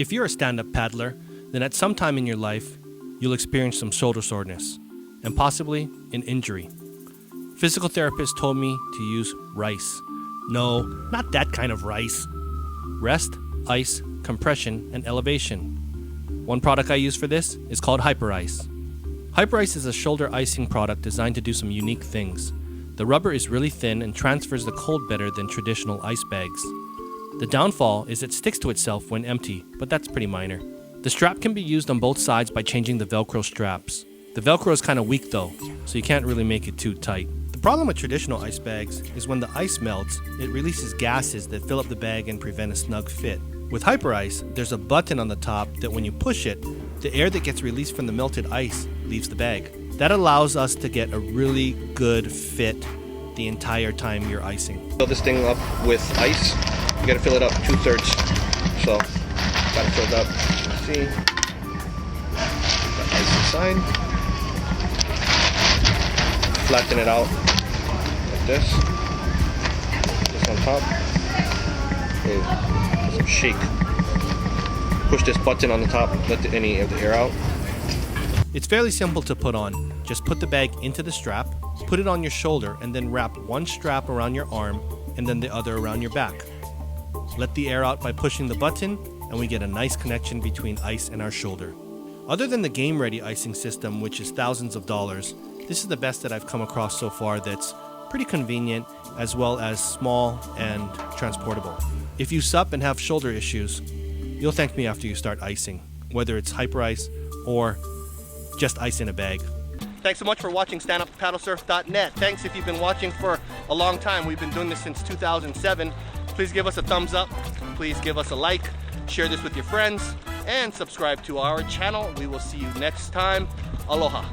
If you're a stand-up paddler, then at some time in your life, you'll experience some shoulder soreness, and possibly an injury. Physical therapists told me to use rice. No, not that kind of rice. Rest, ice, compression, and elevation. One product I use for this is called Hyperice. Hyperice is a shoulder icing product designed to do some unique things. The rubber is really thin and transfers the cold better than traditional ice bags. The downfall is it sticks to itself when empty, but that's pretty minor. The strap can be used on both sides by changing the Velcro straps. The Velcro is kind of weak though, so you can't really make it too tight. The problem with traditional ice bags is when the ice melts, it releases gases that fill up the bag and prevent a snug fit. With Hyperice, there's a button on the top that when you push it, the air that gets released from the melted ice leaves the bag. That allows us to get a really good fit the entire time you're icing. Fill this thing up with ice. You gotta fill it up 2/3. So, gotta fill it up. See, got ice inside. Flatten it out like this. This on top. Okay. Some shake. Push this button on the top. Let any of the air out. It's fairly simple to put on. Just put the bag into the strap, put it on your shoulder, and then wrap one strap around your arm and then the other around your back. Let the air out by pushing the button, and we get a nice connection between ice and our shoulder. Other than the game-ready icing system, which is thousands of dollars, this is the best that I've come across so far that's pretty convenient as well as small and transportable. If you sup and have shoulder issues, you'll thank me after you start icing, whether it's Hyperice or just ice in a bag. Thanks so much for watching StandUpPaddleSurf.net. Thanks if you've been watching for a long time. We've been doing this since 2007. Please give us a thumbs up. Please give us a like. Share this with your friends and subscribe to our channel. We will see you next time. Aloha.